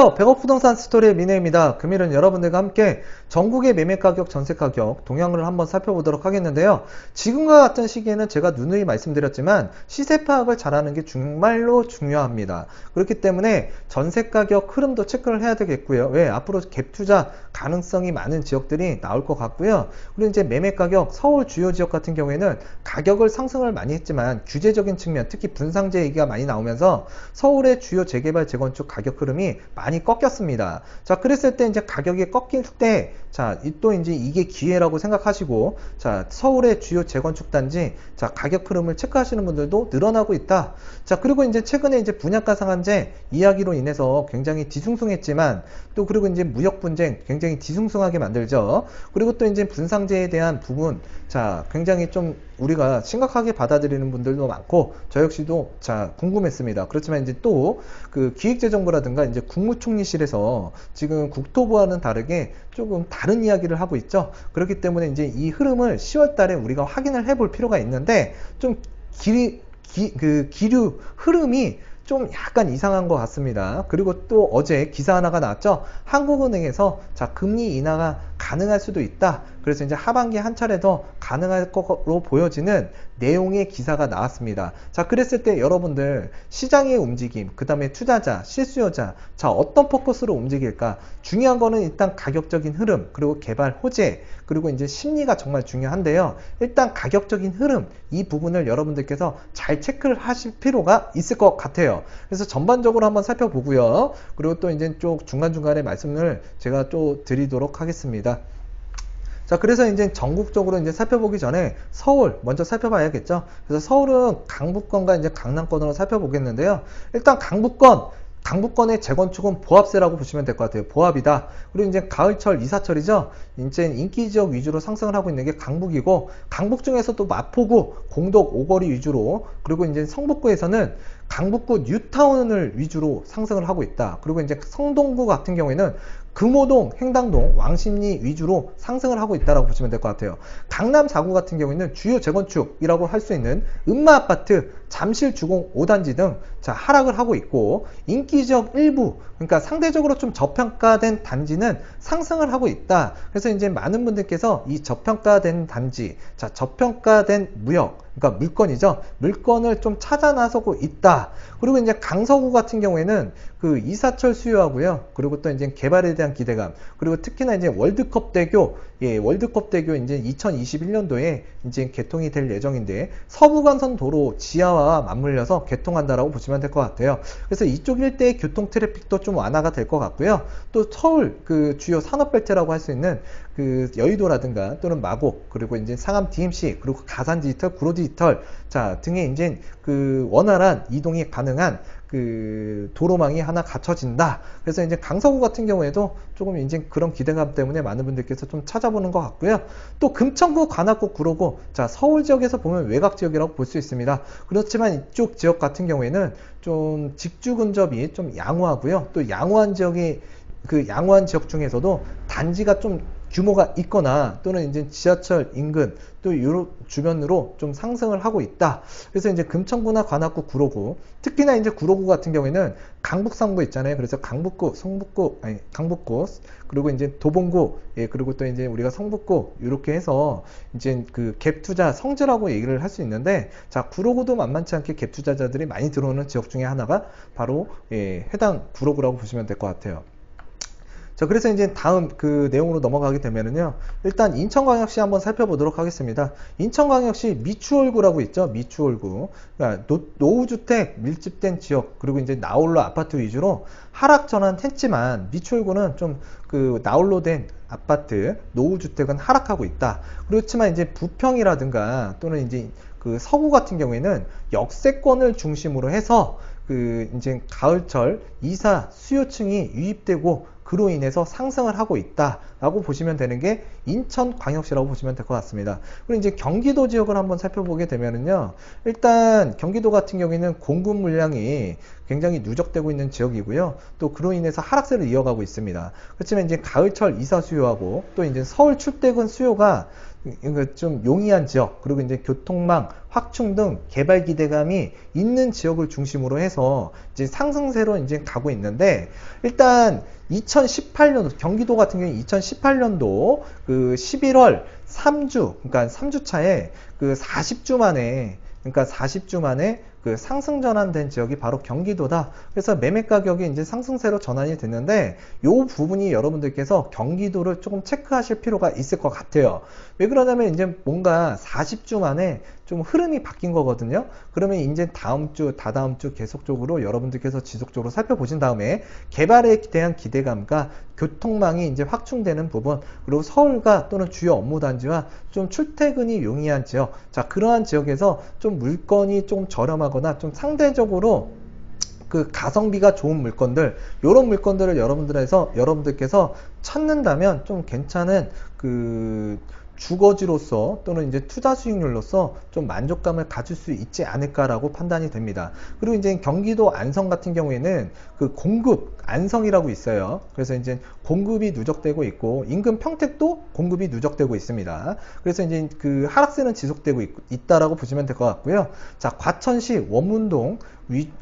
안녕하세요. 백억부동산 스토리의 민혜입니다. 금일은 여러분들과 함께 전국의 매매가격, 전세가격 동향을 한번 살펴보도록 하겠는데요. 지금과 같은 시기에는 제가 누누이 말씀드렸지만 시세 파악을 잘하는 게 정말로 중요합니다. 그렇기 때문에 전세가격 흐름도 체크를 해야 되겠고요. 왜? 앞으로 갭투자 가능성이 많은 지역들이 나올 것 같고요. 그리고 이제 매매가격, 서울 주요 지역 같은 경우에는 가격을 상승을 많이 했지만 규제적인 측면, 특히 분상제 얘기가 많이 나오면서 서울의 주요 재개발, 재건축 가격 흐름이 많이 꺾였습니다. 자, 그랬을 때 이제 가격이 꺾일 때, 자, 또 이제 이게 기회라고 생각하시고, 자, 서울의 주요 재건축 단지, 자, 가격 흐름을 체크하시는 분들도 늘어나고 있다. 자, 그리고 이제 최근에 이제 분양가 상한제 이야기로 인해서 굉장히 뒤숭숭했지만, 또 그리고 이제 무역 분쟁 굉장히 뒤숭숭하게 만들죠. 그리고 또 이제 분상제에 대한 부분, 자, 굉장히 좀 우리가 심각하게 받아들이는 분들도 많고, 저 역시도 자, 궁금했습니다. 그렇지만 이제 또 그 기획재정부라든가 이제 국무총리실에서 지금 국토부와는 다르게 조금 다른 이야기를 하고 있죠. 그렇기 때문에 이제 이 흐름을 10월 달에 우리가 확인을 해볼 필요가 있는데, 좀 기류 흐름이 좀 약간 이상한 것 같습니다. 그리고 또 어제 기사 하나가 나왔죠. 한국은행에서 자, 금리 인하가 가능할 수도 있다. 그래서 이제 하반기에 한 차례 더 가능할 것으로 보여지는 내용의 기사가 나왔습니다. 자, 그랬을 때 여러분들 시장의 움직임, 그 다음에 투자자, 실수요자, 자, 어떤 포커스로 움직일까? 중요한 거는 일단 가격적인 흐름, 그리고 개발 호재, 그리고 이제 심리가 정말 중요한데요. 일단 가격적인 흐름, 이 부분을 여러분들께서 잘 체크를 하실 필요가 있을 것 같아요. 그래서 전반적으로 한번 살펴보고요. 그리고 또 이제 쭉 중간중간에 말씀을 제가 또 드리도록 하겠습니다. 자, 그래서 이제 전국적으로 이제 살펴보기 전에 서울 먼저 살펴봐야겠죠. 그래서 서울은 강북권과 이제 강남권으로 살펴보겠는데요. 일단 강북권의 재건축은 보합세라고 보시면 될 것 같아요. 보합이다. 그리고 이제 가을철, 이사철이죠. 이제 인기 지역 위주로 상승을 하고 있는 게 강북이고, 강북 중에서도 마포구, 공덕, 오거리 위주로, 그리고 이제 성북구에서는 강북구 뉴타운을 위주로 상승을 하고 있다. 그리고 이제 성동구 같은 경우에는 금호동, 횡당동, 왕십리 위주로 상승을 하고 있다고 보시면 될 것 같아요. 강남 4구 같은 경우에는 주요 재건축이라고 할 수 있는 음마아파트, 잠실 주공 5단지 등 자, 하락을 하고 있고, 인기지역 일부, 그러니까 상대적으로 좀 저평가된 단지는 상승을 하고 있다. 그래서 이제 많은 분들께서 이 저평가된 단지, 자, 저평가된 무역, 그러니까 물건이죠. 물건을 좀 찾아 나서고 있다. 그리고 이제 강서구 같은 경우에는 그 이사철 수요하고요. 그리고 또 이제 개발에 대한 기대감. 그리고 특히나 이제 월드컵대교, 월드컵대교 이제 2021년도에 이제 개통이 될 예정인데, 서부간선 도로 지하와 맞물려서 개통한다라고 보시면 될 것 같아요. 그래서 이쪽 일대의 교통 트래픽도 좀 완화가 될 것 같고요. 또 서울 그 주요 산업벨트라고 할 수 있는 그 여의도라든가 또는 마곡, 그리고 이제 상암 DMC, 그리고 가산 디지털, 구로 디지털, 자, 등의 이제 그 원활한 이동이 가능한 그 도로망이 하나 갖춰진다. 그래서 이제 강서구 같은 경우에도 조금 이제 그런 기대감 때문에 많은 분들께서 좀 찾아보는 것 같고요. 또 금천구, 관악구, 구로구, 자, 서울 지역에서 보면 외곽 지역이라고 볼 수 있습니다. 그렇지만 이쪽 지역 같은 경우에는 좀 직주 근접이 좀 양호하고요. 또 양호한 지역이 그 양호한 지역 중에서도 단지가 좀 규모가 있거나 또는 이제 지하철 인근 또 요 주변으로 좀 상승을 하고 있다. 그래서 이제 금천구나 관악구, 구로구, 특히나 이제 구로구 같은 경우에는 강북 3구 있잖아요. 그래서 강북구, 성북구, 아니 강북구, 그리고 이제 도봉구, 그리고 또 이제 우리가 성북구, 이렇게 해서 이제 그 갭 투자 성지라고 얘기를 할 수 있는데, 자, 구로구도 만만치 않게 갭 투자자들이 많이 들어오는 지역 중에 하나가 바로 해당 구로구라고 보시면 될 것 같아요. 자, 그래서 이제 다음 그 내용으로 넘어가게 되면은요, 일단 인천광역시 한번 살펴보도록 하겠습니다. 인천광역시 미추홀구라고 있죠. 미추홀구. 그러니까 노후주택 밀집된 지역, 그리고 이제 나홀로 아파트 위주로 하락 전환했지만, 미추홀구는 좀 그 나홀로 된 아파트, 노후주택은 하락하고 있다. 그렇지만 이제 부평이라든가 또는 이제 그 서구 같은 경우에는 역세권을 중심으로 해서 그 이제 가을철 이사 수요층이 유입되고, 그로 인해서 상승을 하고 있다라고 보시면 되는 게 인천광역시라고 보시면 될 것 같습니다. 그리고 이제 경기도 지역을 한번 살펴보게 되면은요, 일단 경기도 같은 경우에는 공급 물량이 굉장히 누적되고 있는 지역이고요. 또 그로 인해서 하락세를 이어가고 있습니다. 그렇지만 이제 가을철 이사 수요하고 또 이제 서울 출퇴근 수요가 좀 용이한 지역, 그리고 이제 교통망 확충 등 개발 기대감이 있는 지역을 중심으로 해서 이제 상승세로 이제 가고 있는데, 일단 2018년도 경기도 같은 경우에 2018년도 그 11월 3주, 그러니까 3주 차에 그 40주 만에, 그러니까 40주 만에 그 상승 전환된 지역이 바로 경기도다. 그래서 매매 가격이 이제 상승세로 전환이 됐는데, 이 부분이 여러분들께서 경기도를 조금 체크하실 필요가 있을 것 같아요. 왜 그러냐면 이제 뭔가 40주 만에 좀 흐름이 바뀐 거거든요. 그러면 이제 다음 주, 다다음 주 계속적으로 여러분들께서 지속적으로 살펴보신 다음에 개발에 대한 기대감과 교통망이 이제 확충되는 부분, 그리고 서울과 또는 주요 업무 단지와 좀 출퇴근이 용이한 지역, 자, 그러한 지역에서 좀 물건이 좀 저렴하거나 좀 상대적으로 그 가성비가 좋은 물건들, 이런 물건들을 여러분들께서 찾는다면 좀 괜찮은 그 주거지로서 또는 이제 투자 수익률로서 좀 만족감을 가질 수 있지 않을까라고 판단이 됩니다. 그리고 이제 경기도 안성 같은 경우에는 그 공급 안성이라고 있어요. 그래서 이제 공급이 누적되고 있고, 인근 평택도 공급이 누적되고 있습니다. 그래서 이제 그 하락세는 지속되고 있다라고 보시면 될 것 같고요. 자, 과천시 원문동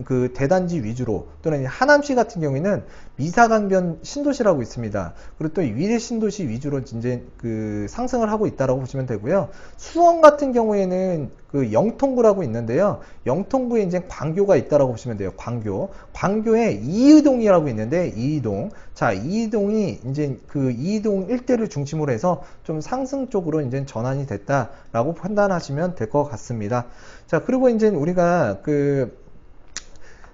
그 대단지 위주로, 또는 하남시 같은 경우에는 미사강변 신도시라고 있습니다. 그리고 또 위례 신도시 위주로 이제 그 상승을 하고 있다라고 보시면 되고요. 수원 같은 경우에는 그 영통구라고 있는데요. 영통구에 이제 광교가 있다라고 보시면 돼요. 광교에 이의동이라고 있는데, 이의동. 자, 이의동이 이제 그 이의동 일대를 중심으로 해서 좀 상승 쪽으로 이제 전환이 됐다라고 판단하시면 될 것 같습니다. 자, 그리고 이제 우리가 그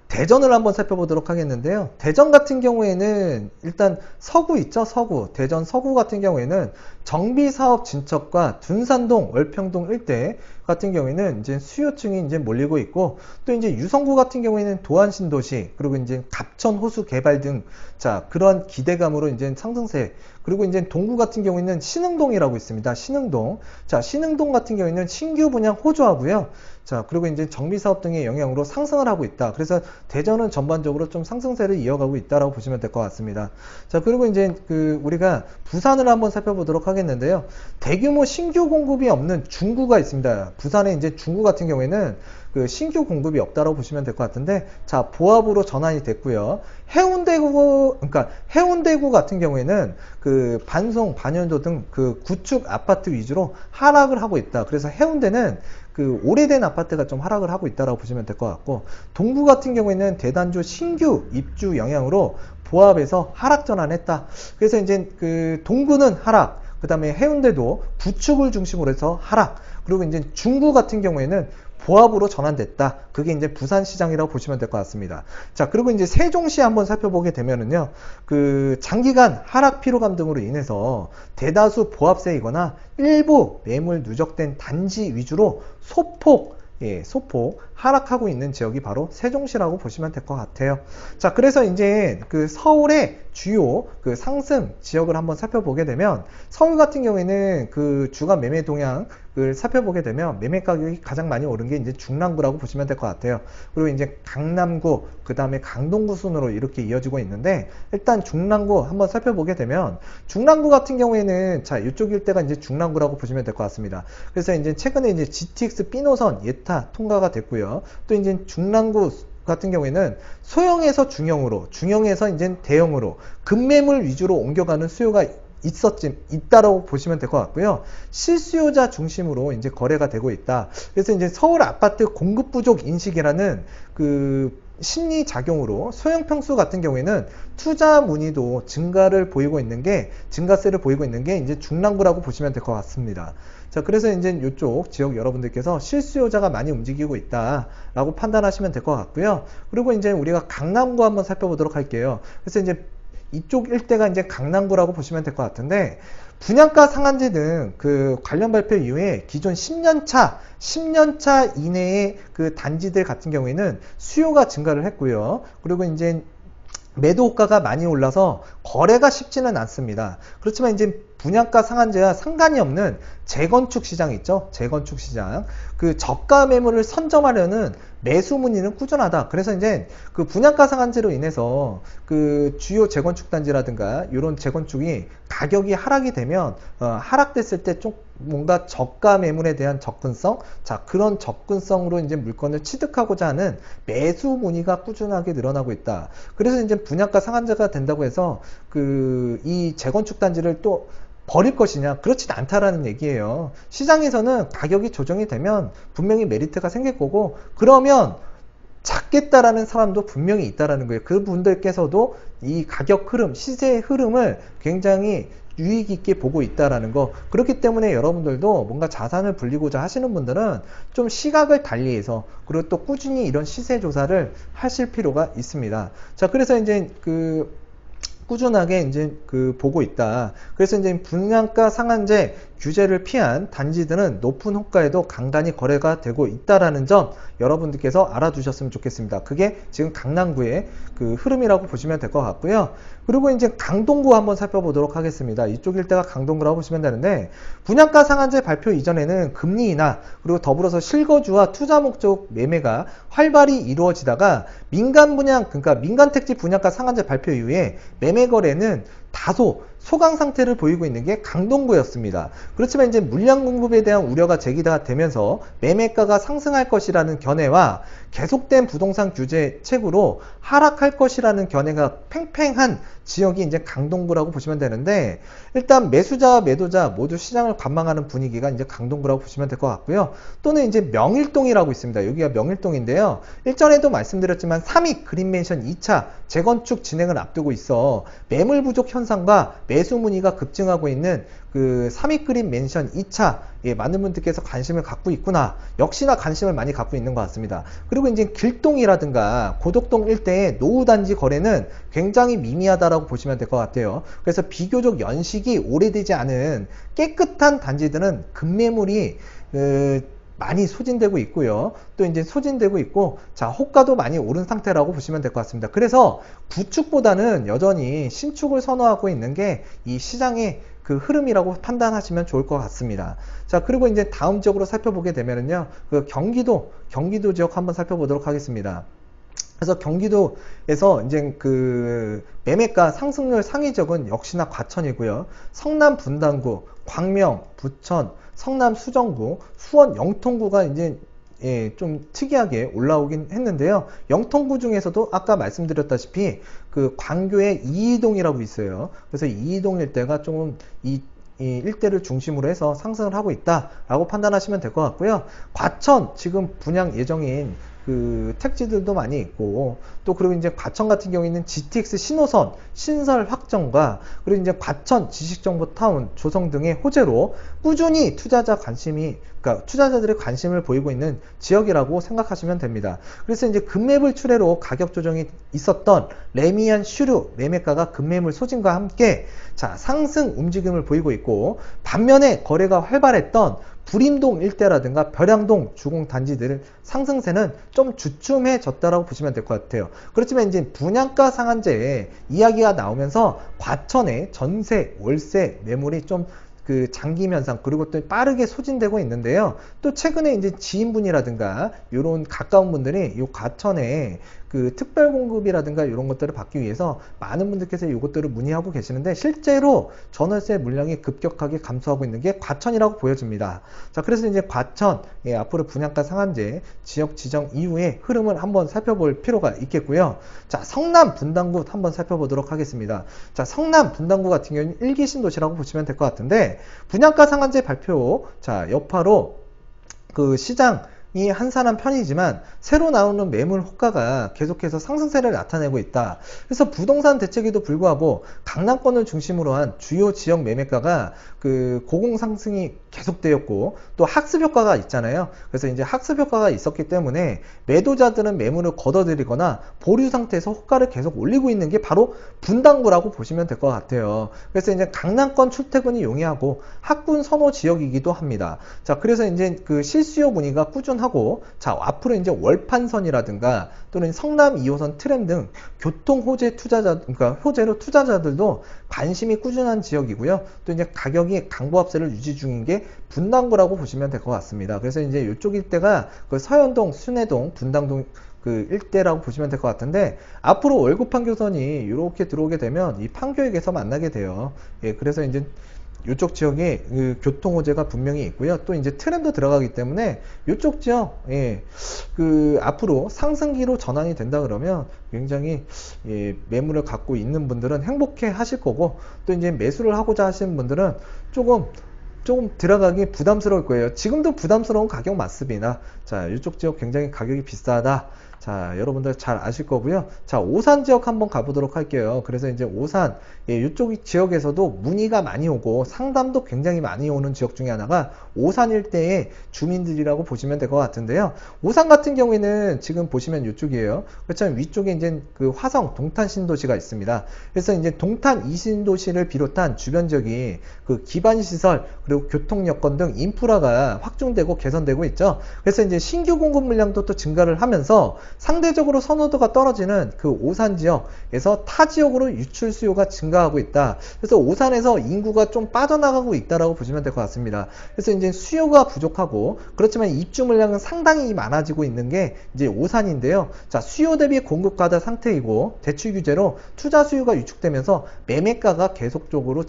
대전을 한번 살펴보도록 하겠는데요. 대전 같은 경우에는 일단 서구 있죠, 서구. 대전 서구 같은 경우에는 정비사업 진척과 둔산동, 월평동 일대 같은 경우에는 이제 수요층이 이제 몰리고 있고, 또 이제 유성구 같은 경우에는 도안신도시, 그리고 이제 갑천 호수 개발 등, 자, 그런 기대감으로 이제 상승세. 그리고 이제 동구 같은 경우에는 신흥동이라고 있습니다. 신흥동. 자, 신흥동 같은 경우에는 신규 분양 호조하고요. 자, 그리고 이제 정비사업 등의 영향으로 상승을 하고 있다. 그래서 대전은 전반적으로 좀 상승세를 이어가고 있다라고 보시면 될 것 같습니다. 자, 그리고 이제 그 우리가 부산을 한번 살펴보도록 하겠는데요. 대규모 신규 공급이 없는 중구가 있습니다. 부산에 이제 중구 같은 경우에는 그 신규 공급이 없다라고 보시면 될 것 같은데, 자, 보합으로 전환이 됐고요. 해운대구 같은 경우에는 그 반송, 반연도 등 그 구축 아파트 위주로 하락을 하고 있다. 그래서 해운대는 그 오래된 아파트가 좀 하락을 하고 있다라고 보시면 될 것 같고, 동구 같은 경우에는 대단주 신규 입주 영향으로 보합에서 하락 전환했다. 그래서 이제 그 동구는 하락, 그 다음에 해운대도 구축을 중심으로 해서 하락, 그리고 이제 중구 같은 경우에는 보합으로 전환됐다. 그게 이제 부산시장이라고 보시면 될 것 같습니다. 자, 그리고 이제 세종시 한번 살펴보게 되면은요, 그 장기간 하락 피로감 등으로 인해서 대다수 보합세이거나 일부 매물 누적된 단지 위주로 소폭 하락하고 있는 지역이 바로 세종시라고 보시면 될 것 같아요. 자, 그래서 이제 그 서울의 주요 그 상승 지역을 한번 살펴보게 되면, 서울 같은 경우에는 그 주간 매매 동향을 살펴보게 되면 매매 가격이 가장 많이 오른 게 이제 중랑구라고 보시면 될 것 같아요. 그리고 이제 강남구, 그 다음에 강동구 순으로 이렇게 이어지고 있는데, 일단 중랑구 한번 살펴보게 되면, 중랑구 같은 경우에는 자, 이쪽 일대가 이제 중랑구라고 보시면 될 것 같습니다. 그래서 이제 최근에 이제 GTX B노선 예타 통과가 됐고요. 또 이제 중랑구 같은 경우에는 소형에서 중형으로, 중형에서 이제 대형으로 급매물 위주로 옮겨가는 수요가 있다라고 보시면 될 것 같고요. 실수요자 중심으로 이제 거래가 되고 있다. 그래서 이제 서울 아파트 공급 부족 인식이라는 그 심리 작용으로 소형 평수 같은 경우에는 투자 문의도 증가세를 보이고 있는 게 이제 중랑구라고 보시면 될 것 같습니다. 자, 그래서 이제 이쪽 지역 여러분들께서 실수요자가 많이 움직이고 있다라고 판단하시면 될 것 같고요. 그리고 이제 우리가 강남구 한번 살펴보도록 할게요. 그래서 이제 이쪽 일대가 이제 강남구라고 보시면 될 것 같은데, 분양가 상한제 등 그 관련 발표 이후에 기존 10년차 이내의 그 단지들 같은 경우에는 수요가 증가를 했고요. 그리고 이제 매도 호가가 많이 올라서 거래가 쉽지는 않습니다. 그렇지만 이제 분양가 상한제와 상관이 없는 재건축 시장 있죠? 재건축 시장. 그 저가 매물을 선점하려는 매수 문의는 꾸준하다. 그래서 이제 그 분양가 상한제로 인해서 그 주요 재건축 단지라든가 이런 재건축이 가격이 하락이 되면 하락됐을 때 좀 뭔가 저가 매물에 대한 접근성, 자 그런 접근성으로 이제 물건을 취득하고자 하는 매수 문의가 꾸준하게 늘어나고 있다. 그래서 이제 분양가 상한제가 된다고 해서 그 이 재건축 단지를 또 버릴 것이냐? 그렇진 않다라는 얘기예요. 시장에서는 가격이 조정이 되면 분명히 메리트가 생길 거고, 그러면 찾겠다라는 사람도 분명히 있다라는 거예요. 그분들께서도 이 가격 흐름, 시세의 흐름을 굉장히 유익 있게 보고 있다라는 거. 그렇기 때문에 여러분들도 뭔가 자산을 불리고자 하시는 분들은 좀 시각을 달리해서, 그리고 또 꾸준히 이런 시세 조사를 하실 필요가 있습니다. 자, 그래서 이제 꾸준하게 이제 보고 있다. 그래서 이제 분양가 상한제 규제를 피한 단지들은 높은 호가에도 간간히 거래가 되고 있다라는 점 여러분들께서 알아두셨으면 좋겠습니다. 그게 지금 강남구의 그 흐름이라고 보시면 될 것 같고요. 그리고 이제 강동구 한번 살펴보도록 하겠습니다. 이쪽 일대가 강동구라고 보시면 되는데, 분양가 상한제 발표 이전에는 금리 인하, 그리고 더불어서 실거주와 투자 목적 매매가 활발히 이루어지다가 민간 분양, 그러니까 민간 택지 분양가 상한제 발표 이후에 매매 거래는 다소 소강 상태를 보이고 있는 게 강동구였습니다. 그렇지만 이제 물량 공급에 대한 우려가 제기가 되면서 매매가가 상승할 것이라는 견해와 계속된 부동산 규제 책으로 하락할 것이라는 견해가 팽팽한 지역이 이제 강동구라고 보시면 되는데, 일단 매수자와 매도자 모두 시장을 관망하는 분위기가 이제 강동구라고 보시면 될 것 같고요. 또는 이제 명일동이라고 있습니다. 여기가 명일동인데요. 일전에도 말씀드렸지만 삼익 그린맨션 2차 재건축 진행을 앞두고 있어 매물 부족 현상과 매수 문의가 급증하고 있는 그 삼익 그린 맨션 2차, 많은 분들께서 관심을 갖고 있구나. 역시나 관심을 많이 갖고 있는 것 같습니다. 그리고 이제 길동이라든가 고덕동 일대의 노후단지 거래는 굉장히 미미하다라고 보시면 될 것 같아요. 그래서 비교적 연식이 오래되지 않은 깨끗한 단지들은 급매물이 많이 소진되고 있고요. 또 이제 소진되고 있고, 자, 호가도 많이 오른 상태라고 보시면 될 것 같습니다. 그래서 구축보다는 여전히 신축을 선호하고 있는 게 이 시장의 그 흐름이라고 판단하시면 좋을 것 같습니다. 자, 그리고 이제 다음 지역으로 살펴보게 되면은요, 그 경기도 지역 한번 살펴보도록 하겠습니다. 그래서 경기도에서 이제 그 매매가 상승률 상위 지역은 역시나 과천이고요. 성남 분당구, 광명, 부천, 성남 수정구, 수원 영통구가 이제 좀 특이하게 올라오긴 했는데요. 영통구 중에서도 아까 말씀드렸다시피 그 광교의 이이동이라고 있어요. 그래서 이이동 일대가 조금 이 일대를 중심으로 해서 상승을 하고 있다라고 판단하시면 될 것 같고요. 과천 지금 분양 예정인 그 택지들도 많이 있고, 또 그리고 이제 과천 같은 경우에는 GTX 신호선 신설 확정과 그리고 이제 과천 지식정보타운 조성 등의 호재로 꾸준히 그러니까 투자자들의 관심을 보이고 있는 지역이라고 생각하시면 됩니다. 그래서 이제 급매물 출회로 가격 조정이 있었던 레미안 슈류 매매가가 급매물 소진과 함께 자 상승 움직임을 보이고 있고, 반면에 거래가 활발했던 불임동 일대라든가 벼량동 주공 단지들 상승세는 좀 주춤해졌다라고 보시면 될 것 같아요. 그렇지만 이제 분양가 상한제 이야기가 나오면서 과천의 전세, 월세 매물이 좀 그 장기 현상, 그리고 또 빠르게 소진되고 있는데요. 또 최근에 이제 지인분이라든가 이런 가까운 분들이 이 과천에 그 특별 공급이라든가 이런 것들을 받기 위해서 많은 분들께서 이것들을 문의하고 계시는데, 실제로 전월세 물량이 급격하게 감소하고 있는 게 과천이라고 보여집니다. 자, 그래서 이제 과천 앞으로 분양가 상한제 지역 지정 이후의 흐름을 한번 살펴볼 필요가 있겠고요. 자, 성남 분당구 한번 살펴보도록 하겠습니다. 자, 성남 분당구 같은 경우는 1기 신도시라고 보시면 될 것 같은데, 분양가 상한제 발표 자 여파로 그 시장이 한산한 편이지만 새로 나오는 매물 호가가 계속해서 상승세를 나타내고 있다. 그래서 부동산 대책에도 불구하고 강남권을 중심으로 한 주요 지역 매매가가 그 고공 상승이 계속되었고 또 학습 효과가 있잖아요. 그래서 이제 학습 효과가 있었기 때문에 매도자들은 매물을 걷어들이거나 보류 상태에서 호가를 계속 올리고 있는 게 바로 분당구라고 보시면 될 것 같아요. 그래서 이제 강남권 출퇴근이 용이하고 학군 선호 지역이기도 합니다. 자, 그래서 이제 그 실수요 문의가 꾸준하고, 자, 앞으로 이제 월판선이라든가 또는 성남 2호선 트램 등 교통 호재 투자자, 그러니까 호재로 투자자들도 관심이 꾸준한 지역이고요. 또 이제 가격이 강보합세를 유지 중인 게 분당구라고 보시면 될 것 같습니다. 그래서 이제 이쪽 일대가 그 서현동, 순회동, 분당동 그 일대라고 보시면 될 것 같은데, 앞으로 월급 판교선이 이렇게 들어오게 되면 이 판교역에서 만나게 돼요. 예, 그래서 이제 이쪽 지역에 그 교통 호재가 분명히 있고요. 또 이제 트램도 들어가기 때문에 이쪽 지역, 예, 그 앞으로 상승기로 전환이 된다 그러면 굉장히, 예, 매물을 갖고 있는 분들은 행복해 하실 거고, 또 이제 매수를 하고자 하시는 분들은 조금 들어가기 부담스러울 거예요. 지금도 부담스러운 가격 맞습니다. 자, 이쪽 지역 굉장히 가격이 비싸다. 자, 여러분들 잘 아실 거고요. 자, 오산 지역 한번 가보도록 할게요. 그래서 이제 오산, 예, 이쪽 지역에서도 문의가 많이 오고 상담도 굉장히 많이 오는 지역 중에 하나가 오산 일대의 주민들이라고 보시면 될 것 같은데요. 오산 같은 경우에는 지금 보시면 이쪽이에요. 그렇지만 위쪽에 이제 그 화성 동탄 신도시가 있습니다. 그래서 이제 동탄 이 신도시를 비롯한 주변 지역이 그 기반 시설 그리고 교통 여건 등 인프라가 확충되고 개선되고 있죠. 그래서 이제 신규 공급 물량도 또 증가를 하면서 상대적으로 선호도가 떨어지는 그 오산 지역에서 타 지역으로 유출 수요가 증가하고 있다. 그래서 오산에서 인구가 좀 빠져나가고 있다라고 보시면 될 것 같습니다. 그래서 이제 수요가 부족하고, 그렇지만 입주 물량은 상당히 많아지고 있는 게 이제 오산인데요. 자, 수요 대비 공급 과다 상태이고 대출 규제로 투자 수요가 위축되면서 매매가가 계속적으로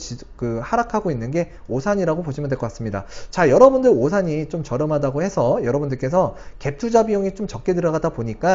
하락하고 있는 게 오산이라고 보시면 될 것 같습니다. 자, 여러분들 오산이 좀 저렴하다고 해서 여러분들께서 갭 투자 비용이 좀 적게 들어가다 보니까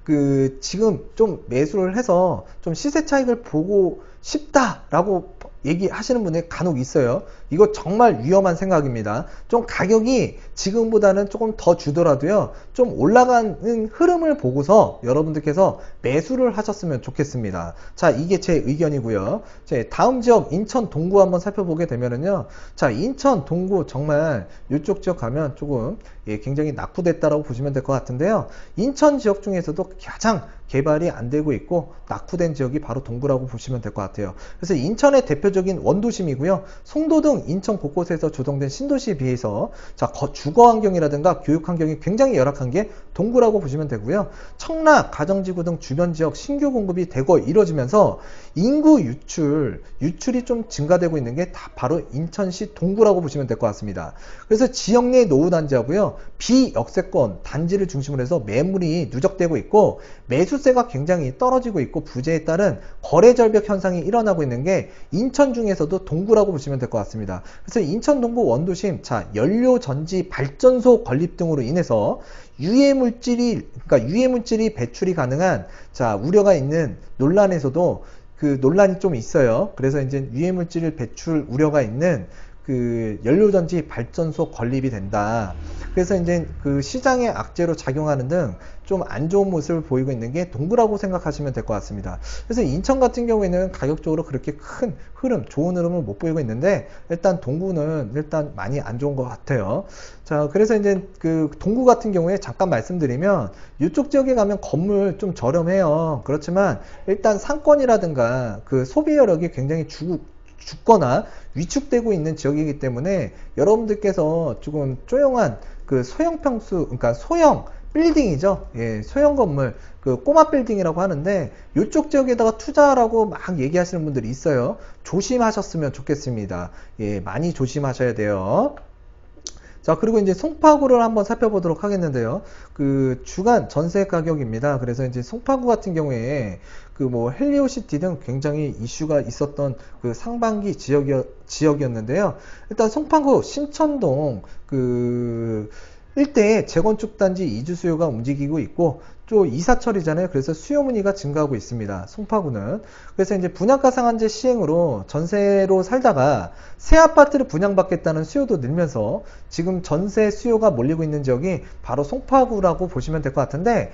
그 지금 좀 매수를 해서 좀 시세 차익을 보고 싶다라고 얘기하시는 분이 간혹 있어요. 이거 정말 위험한 생각입니다. 좀 가격이 지금보다는 조금 더 주더라도요, 좀 올라가는 흐름을 보고서 여러분들께서 매수를 하셨으면 좋겠습니다. 자, 이게 제 의견이고요. 자, 다음 지역 인천 동구 한번 살펴보게 되면은요, 자, 인천 동구 정말 이쪽 지역 가면 조금, 예, 굉장히 낙후됐다라고 보시면 될 것 같은데요. 인천 지역 중에서도 가장 개발이 안 되고 있고 낙후된 지역이 바로 동구라고 보시면 될 것 같아요. 그래서 인천의 대표적인 원도심이고요. 송도 등 인천 곳곳에서 조성된 신도시에 비해서, 자, 주거 환경이라든가 교육 환경이 굉장히 열악한 게 동구라고 보시면 되고요. 청라, 가정지구 등 주변 지역 신규 공급이 되고 이뤄지면서 인구 유출이 좀 증가되고 있는 게 다 바로 인천시 동구라고 보시면 될 것 같습니다. 그래서 지역 내 노후 단지하고요, 비역세권 단지를 중심으로 해서 매물이 누적되고 있고 매수세가 굉장히 떨어지고 있고 부재에 따른 거래 절벽 현상이 일어나고 있는 게 인천 중에서도 동구라고 보시면 될 것 같습니다. 그래서 인천 동구 원도심, 자, 연료 전지 발전소 건립 등으로 인해서 유해물질이 배출이 가능한, 자, 우려가 있는 논란에서도 그 논란이 좀 있어요. 그래서 이제 유해물질 배출 우려가 있는 그 연료전지 발전소 건립이 된다. 그래서 이제 그 시장의 악재로 작용하는 등 좀 안 좋은 모습을 보이고 있는 게 동구라고 생각하시면 될 것 같습니다. 그래서 인천 같은 경우에는 가격적으로 그렇게 큰 흐름, 좋은 흐름을 못 보이고 있는데, 일단 동구는 일단 많이 안 좋은 것 같아요. 자, 그래서 이제 그 동구 같은 경우에 잠깐 말씀드리면 이쪽 지역에 가면 건물 좀 저렴해요. 그렇지만 일단 상권이라든가 그 소비 여력이 굉장히 죽거나 위축되고 있는 지역이기 때문에 여러분들께서 조금 조용한 그 소형 평수, 그러니까 소형 빌딩이죠. 예, 소형 건물, 그 꼬마 빌딩이라고 하는데 이쪽 지역에다가 투자라고 막 얘기하시는 분들이 있어요. 조심하셨으면 좋겠습니다. 예, 많이 조심하셔야 돼요. 자, 그리고 이제 송파구를 한번 살펴보도록 하겠는데요. 그 주간 전세 가격입니다. 그래서 이제 송파구 같은 경우에 그 뭐 헬리오시티 등 굉장히 이슈가 있었던 그 상반기 지역이었는데요. 일단 송파구 신천동 그 일대에 재건축 단지 이주 수요가 움직이고 있고, 또 이사철이잖아요. 그래서 수요 문의가 증가하고 있습니다. 송파구는. 그래서 이제 분양가 상한제 시행으로 전세로 살다가 새 아파트를 분양받겠다는 수요도 늘면서 지금 전세 수요가 몰리고 있는 지역이 바로 송파구라고 보시면 될 것 같은데,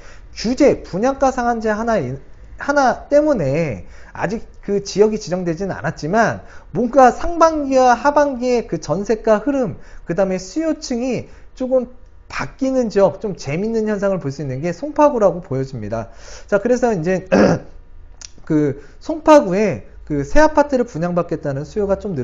분양가 상한제 하나에 하나 때문에 아직 그 지역이 지정되지는 않았지만 뭔가 상반기와 하반기의 그 전세가 흐름, 그 다음에 수요층이 조금 바뀌는 지역, 좀 재밌는 현상을 볼 수 있는 게 송파구라고 보여집니다. 자, 그래서 이제 그 송파구에 그 새 아파트를 분양받겠다는 수요가 좀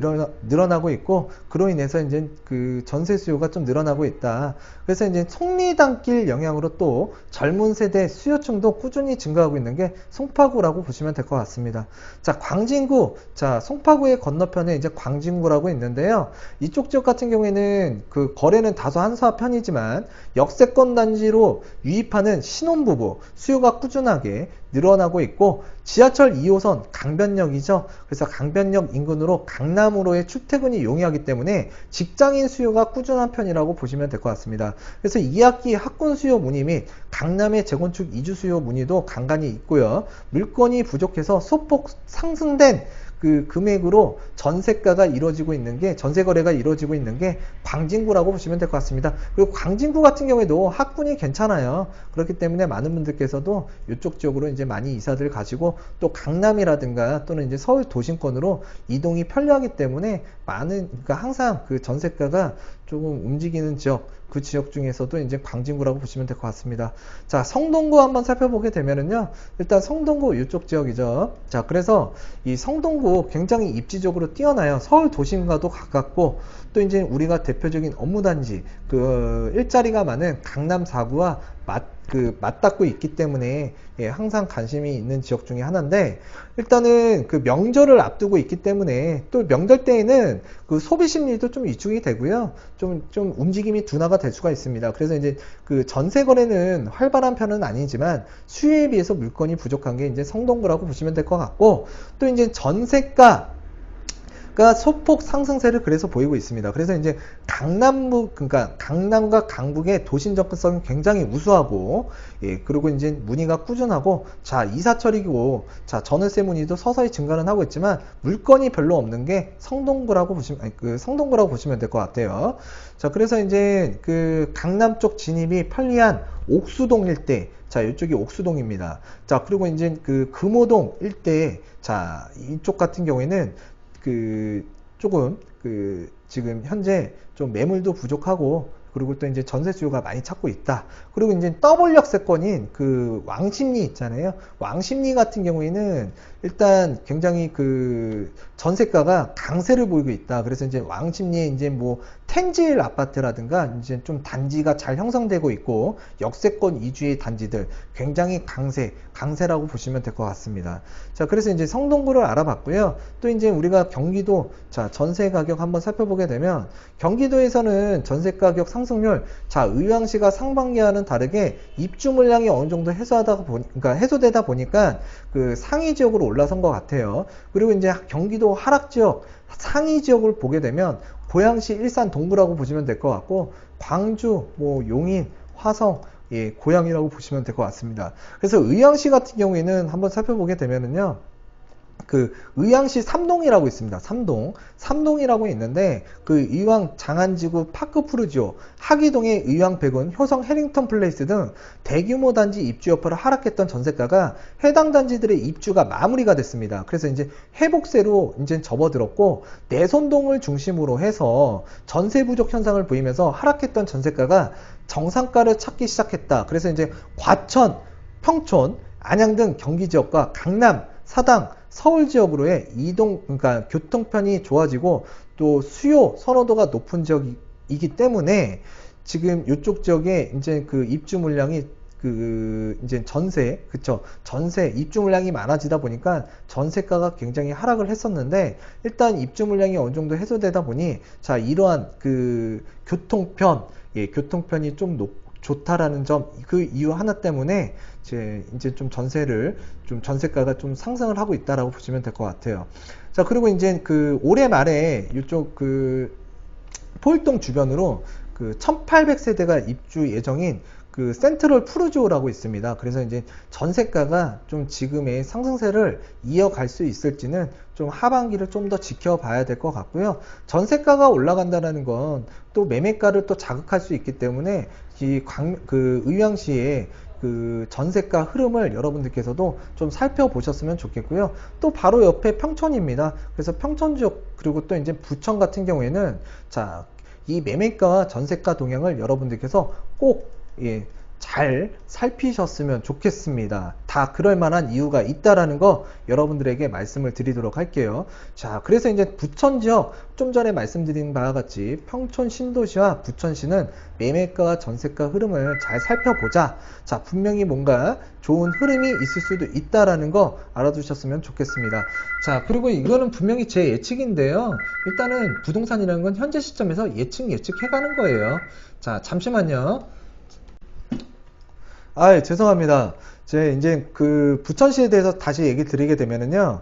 늘어나고 있고, 그로 인해서 이제 그 전세 수요가 좀 늘어나고 있다. 그래서 이제 속리단길 영향으로 또 젊은 세대 수요층도 꾸준히 증가하고 있는 게 송파구라고 보시면 될 것 같습니다. 자, 광진구. 자, 송파구의 건너편에 이제 광진구라고 있는데요. 이쪽 지역 같은 경우에는 그 거래는 다소 한수한 편이지만 역세권 단지로 유입하는 신혼부부 수요가 꾸준하게 늘어나고 있고, 지하철 2호선 강변역이죠. 그래서 강변역 인근으로 강남으로의 출퇴근이 용이하기 때문에 직장인 수요가 꾸준한 편이라고 보시면 될 것 같습니다. 그래서 2학기 학군 수요 문의 및 강남의 재건축 이주 수요 문의도 간간히 있고요. 물건이 부족해서 소폭 상승된 그 금액으로 전세가가 이루어지고 있는 게, 전세 거래가 이루어지고 있는 게 광진구라고 보시면 될 것 같습니다. 그리고 광진구 같은 경우에도 학군이 괜찮아요. 그렇기 때문에 많은 분들께서도 이쪽 지역으로 이제 많이 이사들 가시고, 또 강남이라든가 또는 이제 서울 도심권으로 이동이 편리하기 때문에 많은, 그러니까 항상 그 전세가가 조금 움직이는 지역, 그 지역 중에서도 이제 광진구라고 보시면 될 것 같습니다. 자, 성동구 한번 살펴보게 되면은요, 일단 성동구 이쪽 지역이죠. 자, 그래서 이 성동구 굉장히 입지적으로 뛰어나요. 서울 도심과도 가깝고, 또 이제 우리가 대표적인 업무단지, 그 일자리가 많은 강남 4구와 맞닿고 있기 때문에 항상 관심이 있는 지역 중에 하나인데, 일단은 그 명절을 앞두고 있기 때문에 또 명절 때에는 그 소비 심리도 좀 위축이 되고요. 좀 움직임이 둔화가 될 수가 있습니다. 그래서 이제 그 전세 거래는 활발한 편은 아니지만 수요에 비해서 물건이 부족한 게 이제 성동구라고 보시면 될 것 같고, 또 이제 전세가 소폭 상승세를 그래서 보이고 있습니다. 그래서 이제 강남부, 그러니까 강남과 강북의 도심 접근성이 굉장히 우수하고, 그리고 이제 문의가 꾸준하고, 자, 이사철이고, 자, 전월세 문의도 서서히 증가는 하고 있지만 물건이 별로 없는 게 성동구라고 보시면 될 것 같아요. 자, 그래서 이제 그 강남 쪽 진입이 편리한 옥수동 일대, 자, 이쪽이 옥수동입니다. 자, 그리고 이제 그 금호동 일대, 자, 이쪽 같은 경우에는 조금 지금 현재 좀 매물도 부족하고, 그리고 또 이제 전세 수요가 많이 찾고 있다. 그리고 이제 더블 역세권인 그 왕십리 있잖아요. 왕십리 같은 경우에는 일단 굉장히 그 전세가가 강세를 보이고 있다. 그래서 이제 왕십리에 이제 뭐 텐질 아파트라든가 이제 좀 단지가 잘 형성되고 있고, 역세권 위주의 단지들 굉장히 강세라고 보시면 될 것 같습니다. 자, 그래서 이제 성동구를 알아봤고요. 또 이제 우리가 경기도, 자, 전세 가격 한번 살펴보게 되면, 경기도에서는 전세 가격 상승률, 자, 의왕시가 상반기와는 다르게 입주 물량이 어느 정도 해소되다 보니까 그 상위 지역으로 올라선 것 같아요. 그리고 이제 경기도 하락 지역, 상위 지역을 보게 되면 고양시, 일산, 동구라고 보시면 될 것 같고, 광주, 뭐 용인, 화성, 고양이라고 보시면 될 것 같습니다. 그래서 의왕시 같은 경우에는 한번 살펴보게 되면은요, 그 의왕시 삼동이라고 있습니다. 삼동이라고 있는데, 그 의왕 장안지구 파크푸르지오, 하기동의 의왕백운, 효성 해링턴 플레이스 등 대규모 단지 입주 여파를 하락했던 전세가가 해당 단지들의 입주가 마무리가 됐습니다. 그래서 이제 회복세로 이제 접어들었고, 내손동을 중심으로 해서 전세 부족 현상을 보이면서 하락했던 전세가가 정상가를 찾기 시작했다. 그래서 이제 과천, 평촌, 안양 등 경기 지역과 강남, 사당, 서울 지역으로의 그러니까 교통편이 좋아지고, 또 수요 선호도가 높은 지역이기 때문에 지금 이쪽 지역에 이제 그 입주 물량이 이제 전세 입주 물량이 많아지다 보니까 전세가가 굉장히 하락을 했었는데, 일단 입주 물량이 어느 정도 해소되다 보니, 자, 이러한 그 교통편이 좀 좋다라는 점, 그 이유 하나 때문에 이제 좀 전세가가 좀 상승을 하고 있다라고 보시면 될 것 같아요. 자, 그리고 이제 그 올해 말에 이쪽 그 포일동 주변으로 그 1800세대가 입주 예정인 그 센트럴 푸르지오라고 있습니다. 그래서 이제 전세가가 좀 지금의 상승세를 이어갈 수 있을지는 좀 하반기를 좀 더 지켜봐야 될 것 같고요. 전세가가 올라간다는 건 또 매매가를 또 자극할 수 있기 때문에 그 의왕시에 그 전세가 흐름을 여러분들께서도 좀 살펴보셨으면 좋겠고요. 또 바로 옆에 평촌입니다. 그래서 평촌 지역 그리고 또 이제 부천 같은 경우에는 자, 이 매매가와 전세가 동향을 여러분들께서 꼭 예, 잘 살피셨으면 좋겠습니다. 다 그럴 만한 이유가 있다라는 거 여러분들에게 말씀을 드리도록 할게요. 자, 그래서 이제 부천 지역 좀 전에 말씀드린 바와 같이 평촌 신도시와 부천시는 매매가와 전세가 흐름을 잘 살펴보자. 자, 분명히 뭔가 좋은 흐름이 있을 수도 있다라는 거 알아두셨으면 좋겠습니다. 자, 그리고 이거는 분명히 제 예측인데요. 일단은 부동산이라는 건 현재 시점에서 예측해가는 거예요. 자, 잠시만요. 죄송합니다. 제 이제 그 부천시에 대해서 다시 얘기 드리게 되면은요.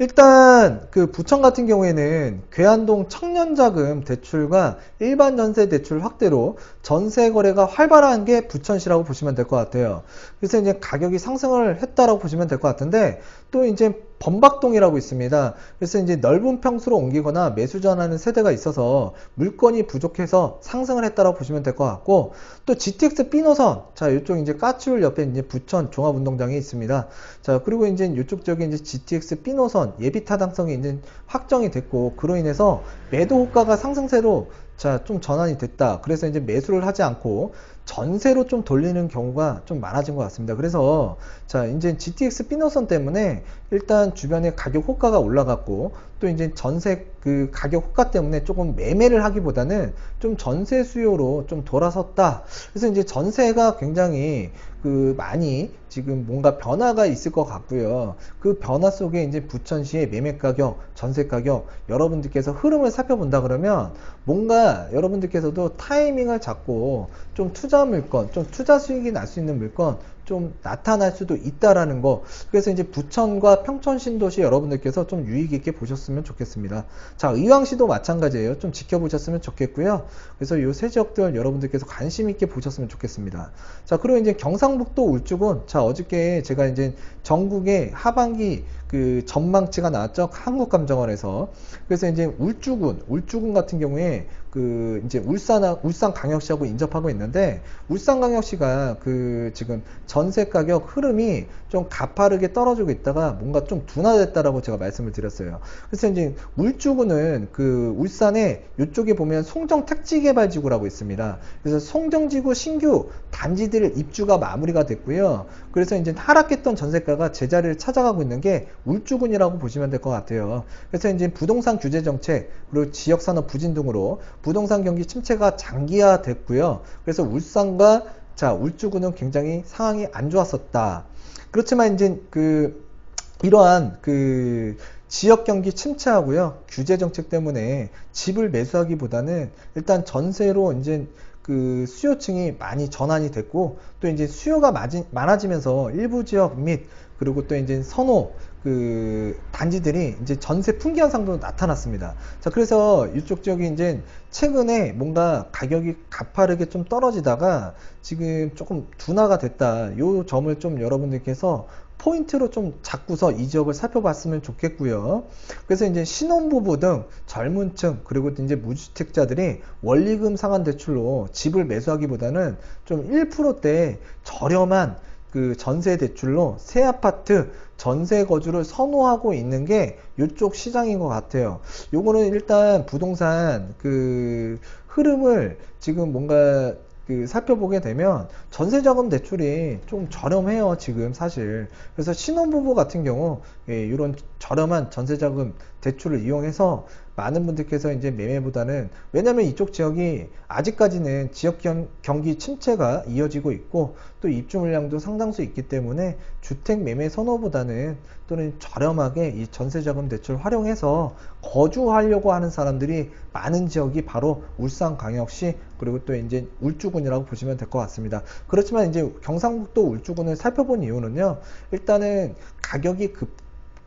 일단 그 부천 같은 경우에는 괴한동 청년자금 대출과 일반 전세 대출 확대로 전세 거래가 활발한 게 부천시라고 보시면 될 것 같아요. 그래서 이제 가격이 상승을 했다라고 보시면 될 것 같은데 또 이제 범박동이라고 있습니다. 그래서 이제 넓은 평수로 옮기거나 매수 전하는 세대가 있어서 물건이 부족해서 상승을 했다라고 보시면 될 것 같고 또 GTX B 노선 자 이쪽 이제 까치울 옆에 이제 부천 종합운동장이 있습니다. 자 그리고 이제 이쪽 지역에 이제 GTX B 노선 예비 타당성이 이제 확정이 됐고 그로 인해서 매도 호가가 상승세로 자 좀 전환이 됐다. 그래서 이제 매수를 하지 않고 전세로 좀 돌리는 경우가 좀 많아진 것 같습니다. 그래서 자 이제 GTX B 노선 때문에 일단 주변에 가격 호가가 올라갔고 또 이제 전세 그 가격 호가 때문에 조금 매매를 하기보다는 좀 전세 수요로 좀 돌아섰다. 그래서 이제 전세가 굉장히 그 많이 지금 뭔가 변화가 있을 것 같고요. 그 변화 속에 이제 부천시의 매매 가격, 전세 가격 여러분들께서 흐름을 살펴본다 그러면 뭔가 여러분들께서도 타이밍을 잡고 좀 투자 물건, 좀 투자 수익이 날 수 있는 물건 좀 나타날 수도 있다라는 거. 그래서 이제 부천과 평촌 신도시 여러분들께서 좀 유익 있게 보셨으면 좋겠습니다. 자, 의왕시도 마찬가지예요. 좀 지켜보셨으면 좋겠고요. 그래서 이 세 지역들 여러분들께서 관심 있게 보셨으면 좋겠습니다. 자, 그리고 이제 경상북도 울주군. 자, 어저께 제가 이제 전국의 하반기 그 전망치가 나왔죠. 한국감정원에서. 그래서 이제 울주군 같은 경우에 그 이제 울산광역시하고 인접하고 있는데 울산광역시가 그 지금 전세 가격 흐름이 좀 가파르게 떨어지고 있다가 뭔가 좀 둔화됐다라고 제가 말씀을 드렸어요. 그래서 이제 울주군은 그 울산에 이쪽에 보면 송정 택지개발지구라고 있습니다. 그래서 송정지구 신규 단지들 입주가 마무리가 됐고요. 그래서 이제 하락했던 전세가가 제자리를 찾아가고 있는 게 울주군이라고 보시면 될 것 같아요. 그래서 이제 부동산 규제 정책 그리고 지역산업 부진 등으로 부동산 경기 침체가 장기화됐고요. 그래서 울산과 자 울주군은 굉장히 상황이 안 좋았었다. 그렇지만 이제 그 이러한 그 지역 경기 침체하고요. 규제 정책 때문에 집을 매수하기보다는 일단 전세로 이제 그 수요층이 많이 전환이 됐고 또 이제 수요가 많아지면서 일부 지역 및 그리고 또 이제 선호 그 단지들이 이제 전세 풍기 현상도 나타났습니다. 자, 그래서 이쪽 지역이 이제 최근에 뭔가 가격이 가파르게 좀 떨어지다가 지금 조금 둔화가 됐다. 요 점을 좀 여러분들께서 포인트로 좀 잡고서 이 지역을 살펴봤으면 좋겠고요. 그래서 이제 신혼부부 등 젊은 층 그리고 이제 무주택자들이 원리금 상환 대출로 집을 매수하기보다는 좀 1%대 저렴한 그 전세 대출로 새 아파트 전세 거주를 선호하고 있는 게 이쪽 시장인 것 같아요. 요거는 일단 부동산 그 흐름을 지금 뭔가 그 살펴보게 되면 전세자금 대출이 좀 저렴해요 지금 사실. 그래서 신혼부부 같은 경우 이런 저렴한 전세자금 대출을 이용해서 많은 분들께서 이제 매매보다는 왜냐면 이쪽 지역이 아직까지는 지역 경기 침체가 이어지고 있고 또 입주 물량도 상당수 있기 때문에 주택 매매 선호보다는 또는 저렴하게 이 전세자금 대출 활용해서 거주하려고 하는 사람들이 많은 지역이 바로 울산광역시 그리고 또 이제 울주군이라고 보시면 될 것 같습니다. 그렇지만 이제 경상북도 울주군을 살펴본 이유는요. 일단은 가격이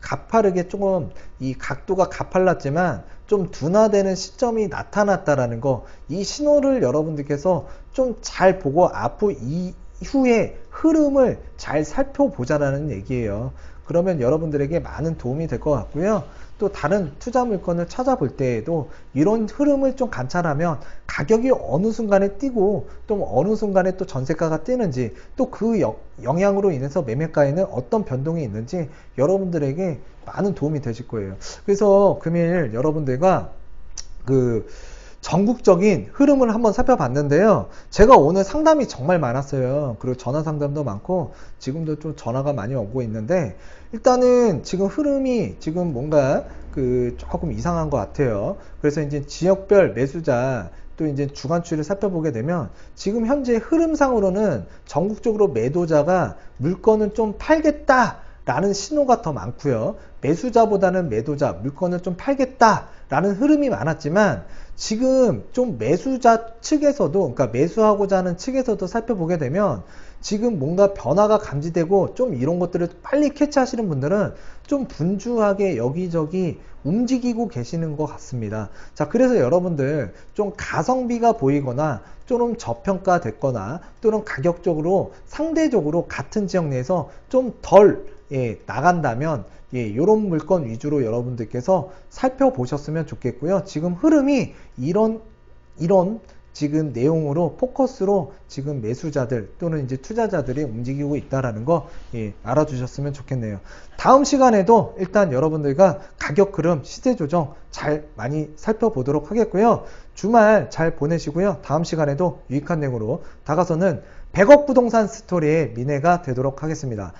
가파르게 조금 이 각도가 가팔랐지만 좀 둔화되는 시점이 나타났다라는 거, 이 신호를 여러분들께서 좀 잘 보고 앞으로 이후의 흐름을 잘 살펴보자라는 얘기예요. 그러면 여러분들에게 많은 도움이 될 것 같고요. 또 다른 투자 물건을 찾아볼 때에도 이런 흐름을 좀 관찰하면 가격이 어느 순간에 뛰고 또 어느 순간에 또 전세가가 뛰는지 또 그 영향으로 인해서 매매가에는 어떤 변동이 있는지 여러분들에게 많은 도움이 되실 거예요. 그래서 금일 여러분들과 그 전국적인 흐름을 한번 살펴봤는데요. 제가 오늘 상담이 정말 많았어요. 그리고 전화 상담도 많고 지금도 좀 전화가 많이 오고 있는데 일단은 지금 흐름이 지금 뭔가 조금 이상한 것 같아요. 그래서 이제 지역별 매수자 또 이제 주간추이를 살펴보게 되면 지금 현재 흐름상으로는 전국적으로 매도자가 물건을 좀 팔겠다 라는 신호가 더 많고요. 매수자보다는 매도자, 물건을 좀 팔겠다 라는 흐름이 많았지만 지금 좀 매수자 측에서도, 그러니까 매수하고자 하는 측에서도 살펴보게 되면 지금 뭔가 변화가 감지되고 좀 이런 것들을 빨리 캐치하시는 분들은 좀 분주하게 여기저기 움직이고 계시는 것 같습니다. 자, 그래서 여러분들 좀 가성비가 보이거나 또는 저평가됐거나 또는 가격적으로 상대적으로 같은 지역 내에서 좀 덜 나간다면 이런 물건 위주로 여러분들께서 살펴보셨으면 좋겠고요. 지금 흐름이 이런 지금 내용으로 포커스로 지금 매수자들 또는 이제 투자자들이 움직이고 있다라는 거 알아주셨으면 좋겠네요. 다음 시간에도 일단 여러분들과 가격 흐름, 시세 조정 잘 많이 살펴보도록 하겠고요. 주말 잘 보내시고요. 다음 시간에도 유익한 내용으로 다가서는 100억 부동산 스토리의 미래가 되도록 하겠습니다.